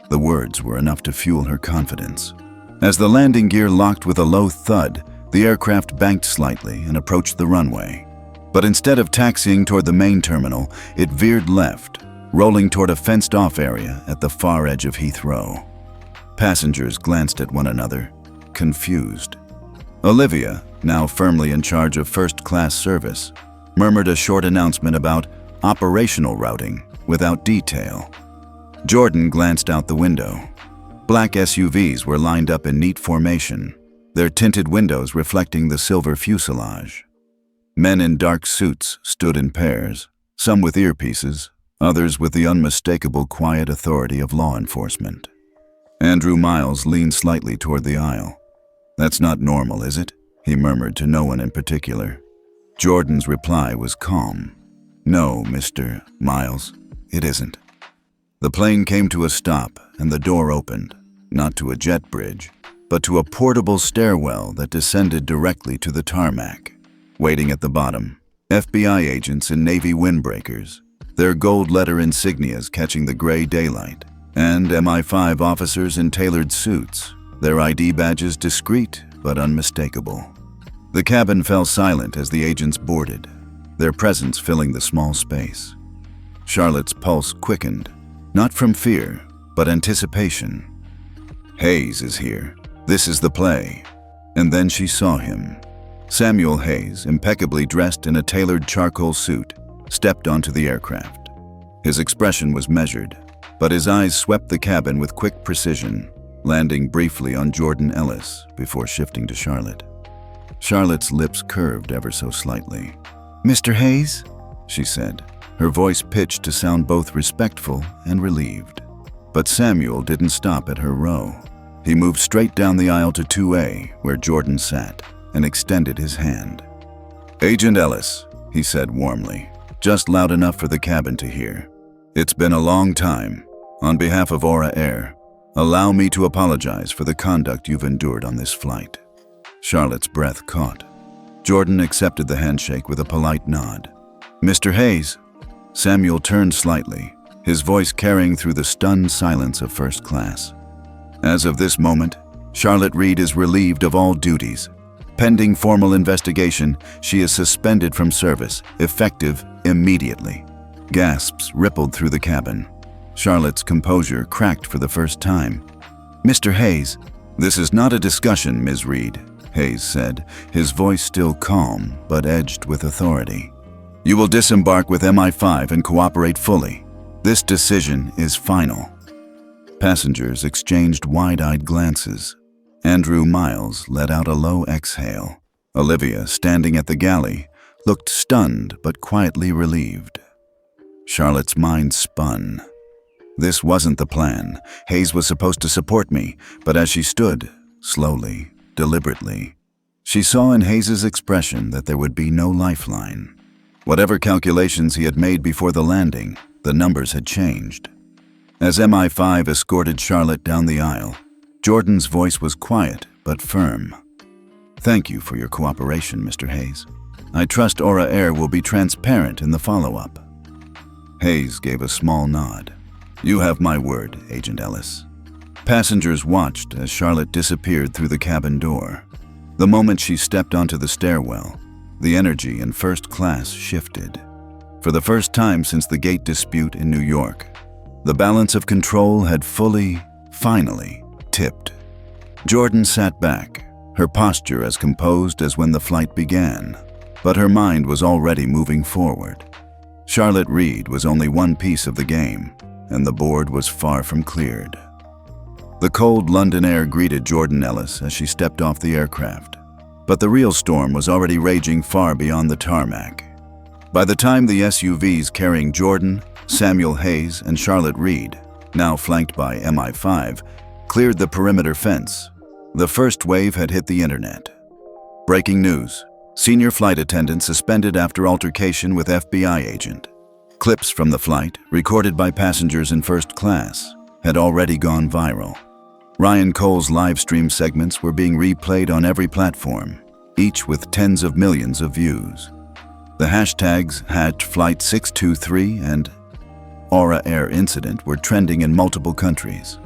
The words were enough to fuel her confidence. As the landing gear locked with a low thud, the aircraft banked slightly and approached the runway. But instead of taxiing toward the main terminal, it veered left, rolling toward a fenced-off area at the far edge of Heathrow. Passengers glanced at one another, confused. Olivia, now firmly in charge of first-class service, murmured a short announcement about operational routing without detail. Jordan glanced out the window. Black SUVs were lined up in neat formation, their tinted windows reflecting the silver fuselage. Men in dark suits stood in pairs, some with earpieces, others with the unmistakable quiet authority of law enforcement. Andrew Miles leaned slightly toward the aisle. "That's not normal, is it?" he murmured to no one in particular. Jordan's reply was calm. "No, Mr. Miles, it isn't." The plane came to a stop and the door opened, not to a jet bridge, but to a portable stairwell that descended directly to the tarmac. Waiting at the bottom, FBI agents in Navy windbreakers, their gold-letter insignias catching the gray daylight, and MI5 officers in tailored suits, their ID badges discreet but unmistakable. The cabin fell silent as the agents boarded, their presence filling the small space. Charlotte's pulse quickened, not from fear, but anticipation. Hayes is here. This is the play. And then she saw him, Samuel Hayes, impeccably dressed in a tailored charcoal suit, stepped onto the aircraft. His expression was measured, but his eyes swept the cabin with quick precision, landing briefly on Jordan Ellis before shifting to Charlotte. Charlotte's lips curved ever so slightly. "Mr. Hayes?" she said, her voice pitched to sound both respectful and relieved. But Samuel didn't stop at her row. He moved straight down the aisle to 2A, where Jordan sat, and extended his hand. "Agent Ellis," he said warmly, just loud enough for the cabin to hear. "It's been a long time. On behalf of Aura Air, allow me to apologize for the conduct you've endured on this flight." Charlotte's breath caught. Jordan accepted the handshake with a polite nod. "Mr. Hayes." Samuel turned slightly, his voice carrying through the stunned silence of first class. "As of this moment, Charlotte Reed is relieved of all duties. Pending formal investigation, she is suspended from service, effective immediately." Gasps rippled through the cabin. Charlotte's composure cracked for the first time. "Mr. Hayes." "This is not a discussion, Ms. Reed," Hayes said, his voice still calm but edged with authority. "You will disembark with MI5 and cooperate fully. This decision is final." Passengers exchanged wide-eyed glances. Andrew Miles let out a low exhale. Olivia, standing at the galley, looked stunned but quietly relieved. Charlotte's mind spun. This wasn't the plan. Hayes was supposed to support me, but as she stood, slowly, deliberately, she saw in Hayes's expression that there would be no lifeline. Whatever calculations he had made before the landing, the numbers had changed. As MI5 escorted Charlotte down the aisle, Jordan's voice was quiet but firm. "Thank you for your cooperation, Mr. Hayes. I trust Aura Air will be transparent in the follow-up." Hayes gave a small nod. "You have my word, Agent Ellis." Passengers watched as Charlotte disappeared through the cabin door. The moment she stepped onto the stairwell, the energy in first class shifted. For the first time since the gate dispute in New York, the balance of control had finally, tipped. Jordan sat back, her posture as composed as when the flight began, but her mind was already moving forward. Charlotte Reed was only one piece of the game, and the board was far from cleared. The cold London air greeted Jordan Ellis as she stepped off the aircraft, but the real storm was already raging far beyond the tarmac. By the time the SUVs carrying Jordan, Samuel Hayes, and Charlotte Reed, now flanked by MI5, cleared the perimeter fence, the first wave had hit the internet. Breaking news: senior flight attendant suspended after altercation with FBI agent. Clips from the flight, recorded by passengers in first class, had already gone viral. Ryan Cole's live stream segments were being replayed on every platform, each with tens of millions of views. The hashtags #Flight623 and Aura Air Incident were trending in multiple countries.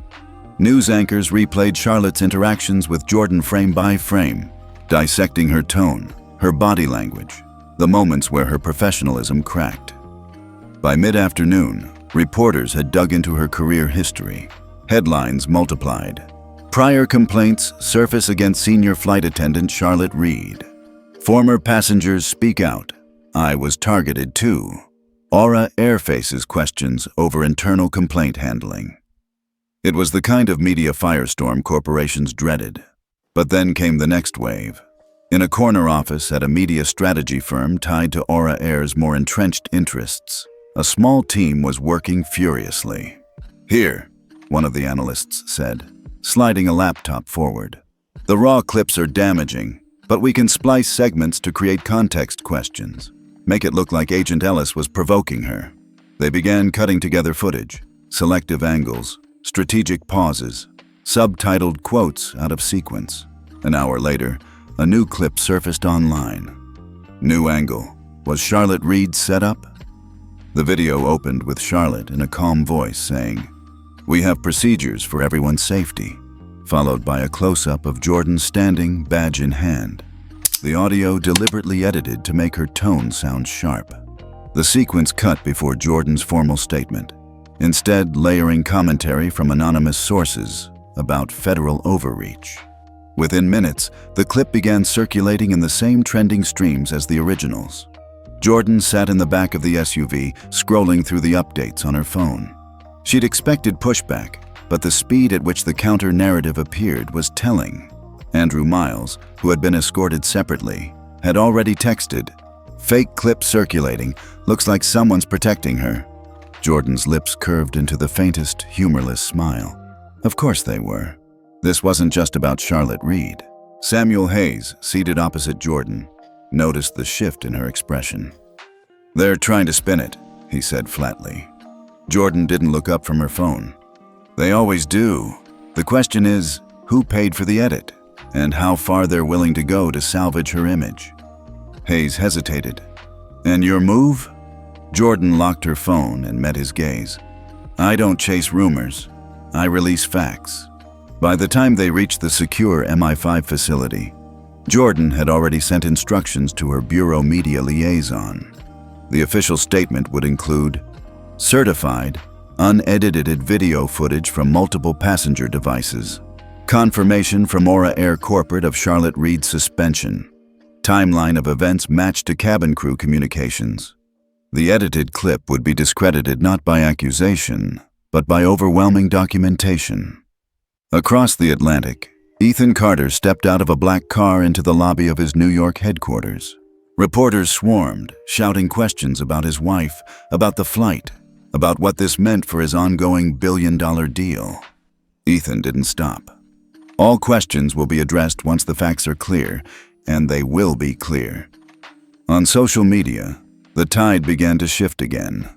News anchors replayed Charlotte's interactions with Jordan frame by frame, dissecting her tone, her body language, the moments where her professionalism cracked. By mid-afternoon, reporters had dug into her career history. Headlines multiplied. Prior complaints surface against senior flight attendant Charlotte Reed. Former passengers speak out. I was targeted too. Aura Air faces questions over internal complaint handling. It was the kind of media firestorm corporations dreaded. But then came the next wave. In a corner office at a media strategy firm tied to Aura Air's more entrenched interests, a small team was working furiously. "Here," one of the analysts said, sliding a laptop forward. "The raw clips are damaging, but we can splice segments to create context questions. Make it look like Agent Ellis was provoking her." They began cutting together footage, selective angles, strategic pauses, subtitled quotes out of sequence. An hour later, a new clip surfaced online. New angle. Was Charlotte Reed set up? The video opened with Charlotte in a calm voice saying, "We have procedures for everyone's safety," followed by a close-up of Jordan standing, badge in hand. The audio deliberately edited to make her tone sound sharp. The sequence cut before Jordan's formal statement, instead layering commentary from anonymous sources about federal overreach. Within minutes, the clip began circulating in the same trending streams as the originals. Jordan sat in the back of the SUV, scrolling through the updates on her phone. She'd expected pushback, but the speed at which the counter-narrative appeared was telling. Andrew Miles, who had been escorted separately, had already texted, "Fake clip circulating, looks like someone's protecting her." Jordan's lips curved into the faintest, humorless smile. Of course they were. This wasn't just about Charlotte Reed. Samuel Hayes, seated opposite Jordan, noticed the shift in her expression. "They're trying to spin it," he said flatly. Jordan didn't look up from her phone. "They always do. The question is, who paid for the edit, and how far they're willing to go to salvage her image?" Hayes hesitated. "And your move?" Jordan locked her phone and met his gaze. "I don't chase rumors. I release facts." By the time they reached the secure MI5 facility, Jordan had already sent instructions to her bureau media liaison. The official statement would include certified, unedited video footage from multiple passenger devices, confirmation from Aura Air Corporate of Charlotte Reed's suspension, timeline of events matched to cabin crew communications. The edited clip would be discredited not by accusation, but by overwhelming documentation. Across the Atlantic, Ethan Carter stepped out of a black car into the lobby of his New York headquarters. Reporters swarmed, shouting questions about his wife, about the flight, about what this meant for his ongoing billion-dollar deal. Ethan didn't stop. All questions will be addressed once the facts are clear, and they will be clear. On social media, the tide began to shift again.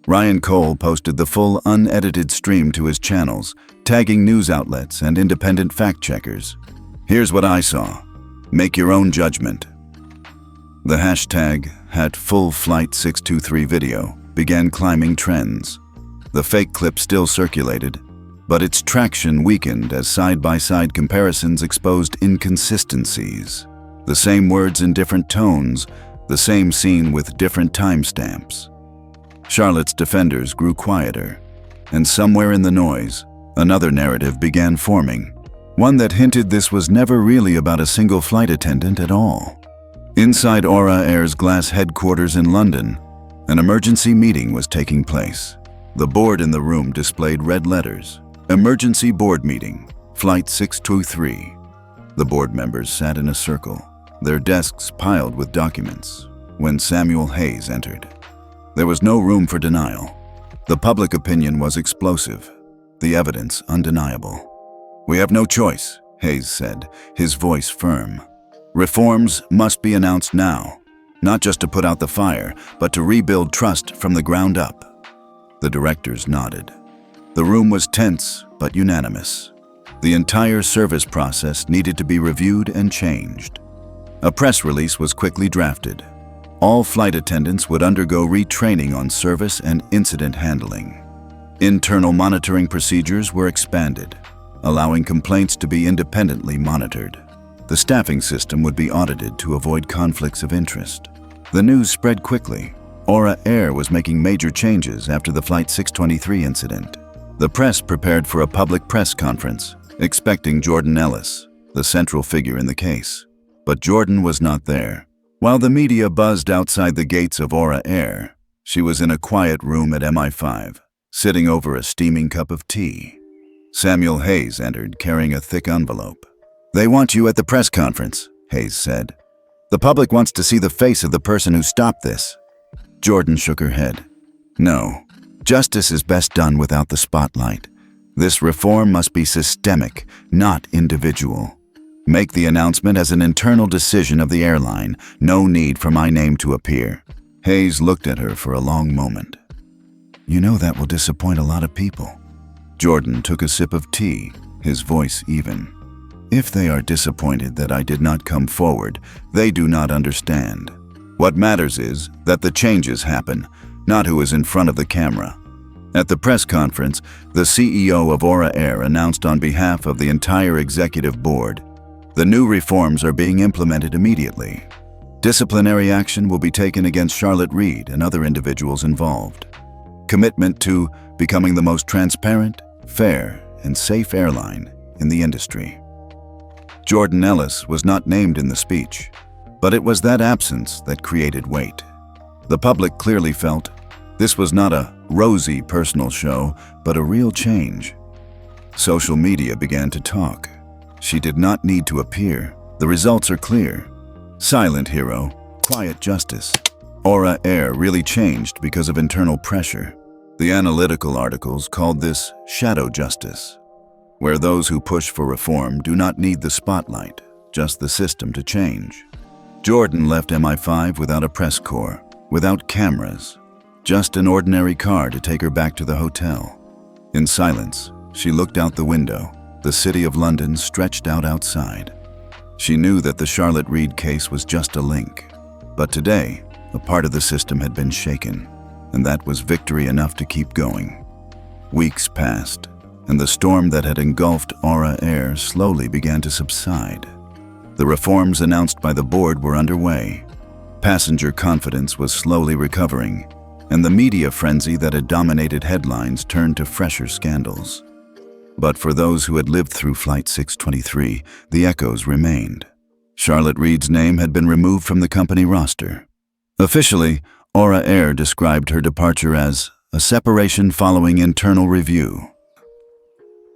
Ryan Cole posted the full unedited stream to his channels, tagging news outlets and independent fact-checkers. "Here's what I saw. Make your own judgment." The hashtag #FullFlight623 video began climbing trends. The fake clip still circulated, but its traction weakened as side-by-side comparisons exposed inconsistencies. The same words in different tones, the same scene with different timestamps. Charlotte's defenders grew quieter, and somewhere in the noise, another narrative began forming, one that hinted this was never really about a single flight attendant at all. Inside Aura Air's glass headquarters in London, an emergency meeting was taking place. The board in the room displayed red letters, "Emergency Board Meeting, Flight 623. The board members sat in a circle, their desks piled with documents, when Samuel Hayes entered. There was no room for denial. The public opinion was explosive, the evidence undeniable. "We have no choice," Hayes said, his voice firm. "Reforms must be announced now, not just to put out the fire, but to rebuild trust from the ground up." The directors nodded. The room was tense but unanimous. The entire service process needed to be reviewed and changed. A press release was quickly drafted. All flight attendants would undergo retraining on service and incident handling. Internal monitoring procedures were expanded, allowing complaints to be independently monitored. The staffing system would be audited to avoid conflicts of interest. The news spread quickly. Aura Air was making major changes after the Flight 623 incident. The press prepared for a public press conference, expecting Jordan Ellis, the central figure in the case. But Jordan was not there. While the media buzzed outside the gates of Aura Air, she was in a quiet room at MI5, sitting over a steaming cup of tea. Samuel Hayes entered, carrying a thick envelope. "They want you at the press conference," Hayes said. "The public wants to see the face of the person who stopped this." Jordan shook her head. "No, justice is best done without the spotlight. This reform must be systemic, not individual. Make the announcement as an internal decision of the airline. No need for my name to appear." Hayes looked at her for a long moment. "You know that will disappoint a lot of people." Jordan took a sip of tea, his voice even. "If they are disappointed that I did not come forward, they do not understand. What matters is that the changes happen, not who is in front of the camera." At the press conference, the CEO of Aura Air announced on behalf of the entire executive board, "The new reforms are being implemented immediately. Disciplinary action will be taken against Charlotte Reed and other individuals involved. Commitment to becoming the most transparent, fair, and safe airline in the industry." Jordan Ellis was not named in the speech, but it was that absence that created weight. The public clearly felt this was not a rosy personal show, but a real change. Social media began to talk. She did not need to appear. The results are clear. Silent hero, quiet justice. Aura Air really changed because of internal pressure. The analytical articles called this shadow justice, where those who push for reform do not need the spotlight, just the system to change. Jordan left MI5 without a press corps, without cameras, just an ordinary car to take her back to the hotel. In silence, she looked out the window. The city of London stretched out outside. She knew that the Charlotte Reed case was just a link. But today, a part of the system had been shaken, and that was victory enough to keep going. Weeks passed, and the storm that had engulfed Aura Air slowly began to subside. The reforms announced by the board were underway. Passenger confidence was slowly recovering, and the media frenzy that had dominated headlines turned to fresher scandals. But for those who had lived through Flight 623, the echoes remained. Charlotte Reed's name had been removed from the company roster. Officially, Aura Air described her departure as a separation following internal review.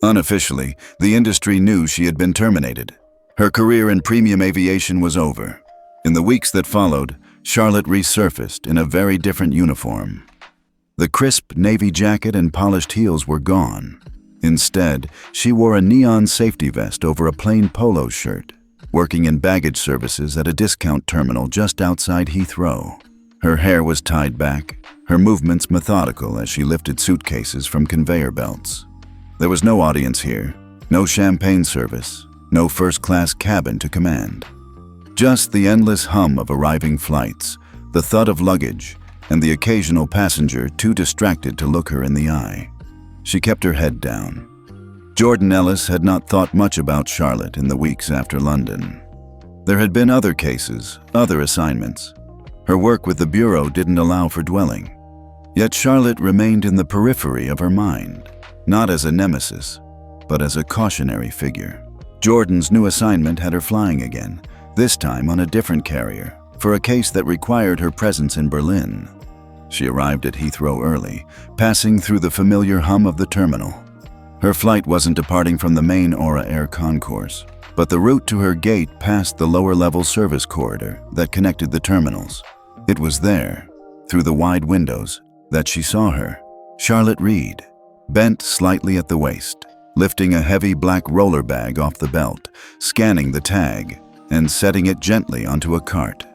Unofficially, the industry knew she had been terminated. Her career in premium aviation was over. In the weeks that followed, Charlotte resurfaced in a very different uniform. The crisp navy jacket and polished heels were gone. Instead, she wore a neon safety vest over a plain polo shirt, working in baggage services at a discount terminal just outside Heathrow. Her hair was tied back, her movements methodical as she lifted suitcases from conveyor belts. There was no audience here, no champagne service, no first-class cabin to command. Just the endless hum of arriving flights, the thud of luggage, and the occasional passenger too distracted to look her in the eye. She kept her head down. Jordan Ellis had not thought much about Charlotte in the weeks after London. There had been other cases, other assignments. Her work with the Bureau didn't allow for dwelling. Yet Charlotte remained in the periphery of her mind, not as a nemesis, but as a cautionary figure. Jordan's new assignment had her flying again, this time on a different carrier, for a case that required her presence in Berlin. She arrived at Heathrow early, passing through the familiar hum of the terminal. Her flight wasn't departing from the main Aura Air concourse, but the route to her gate passed the lower-level service corridor that connected the terminals. It was there, through the wide windows, that she saw her, Charlotte Reed, bent slightly at the waist, lifting a heavy black roller bag off the belt, scanning the tag, and setting it gently onto a cart.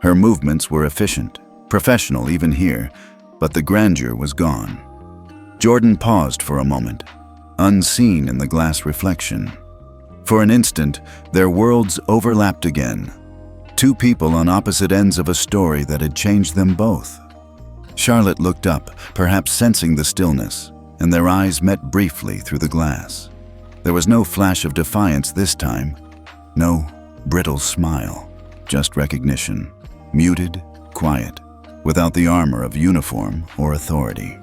Her movements were efficient, professional even here, but the grandeur was gone. Jordan paused for a moment, unseen in the glass reflection. For an instant, their worlds overlapped again. Two people on opposite ends of a story that had changed them both. Charlotte looked up, perhaps sensing the stillness, and their eyes met briefly through the glass. There was no flash of defiance this time, no brittle smile, just recognition, muted, quiet, without the armor of uniform or authority.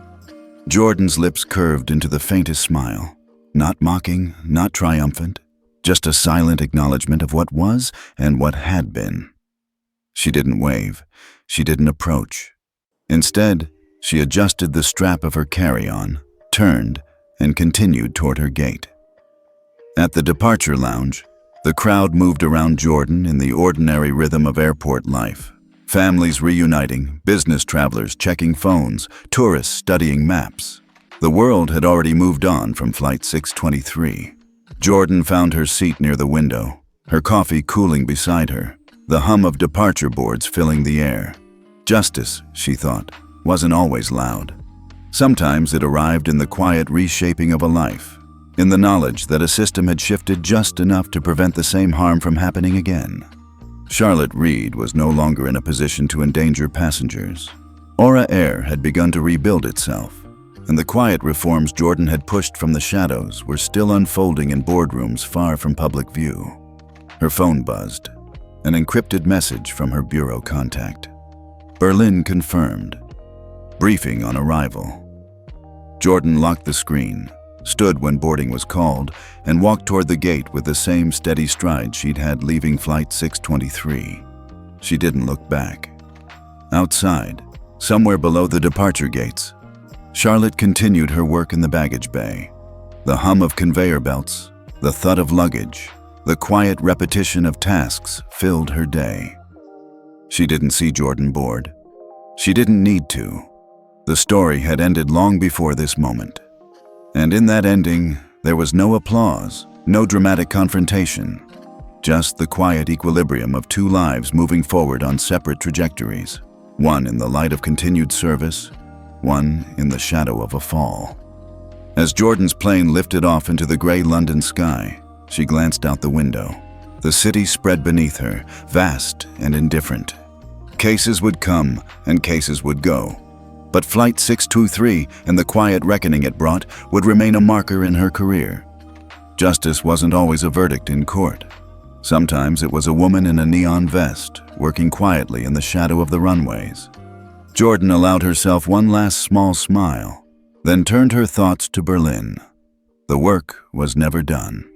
Jordan's lips curved into the faintest smile, not mocking, not triumphant, just a silent acknowledgement of what was and what had been. She didn't wave, she didn't approach. Instead, she adjusted the strap of her carry-on, turned, and continued toward her gate. At the departure lounge, the crowd moved around Jordan in the ordinary rhythm of airport life. Families reuniting, business travelers checking phones, tourists studying maps. The world had already moved on from Flight 623. Jordan found her seat near the window, her coffee cooling beside her, the hum of departure boards filling the air. Justice, she thought, wasn't always loud. Sometimes it arrived in the quiet reshaping of a life, in the knowledge that a system had shifted just enough to prevent the same harm from happening again. Charlotte Reed was no longer in a position to endanger passengers. Aura Air had begun to rebuild itself, and the quiet reforms Jordan had pushed from the shadows were still unfolding in boardrooms far from public view. Her phone buzzed, an encrypted message from her bureau contact. Berlin confirmed. Briefing on arrival. Jordan locked the screen, stood when boarding was called, and walked toward the gate with the same steady stride she'd had leaving Flight 623. She didn't look back. Outside, somewhere below the departure gates, Charlotte continued her work in the baggage bay. The hum of conveyor belts, the thud of luggage, the quiet repetition of tasks filled her day. She didn't see Jordan board. She didn't need to. The story had ended long before this moment. And in that ending, there was no applause, no dramatic confrontation, just the quiet equilibrium of two lives moving forward on separate trajectories, one in the light of continued service, one in the shadow of a fall. As Jordan's plane lifted off into the gray London sky, she glanced out the window. The city spread beneath her, vast and indifferent. Cases would come and cases would go. But Flight 623 and the quiet reckoning it brought would remain a marker in her career. Justice wasn't always a verdict in court. Sometimes it was a woman in a neon vest, working quietly in the shadow of the runways. Jordan allowed herself one last small smile, then turned her thoughts to Berlin. The work was never done.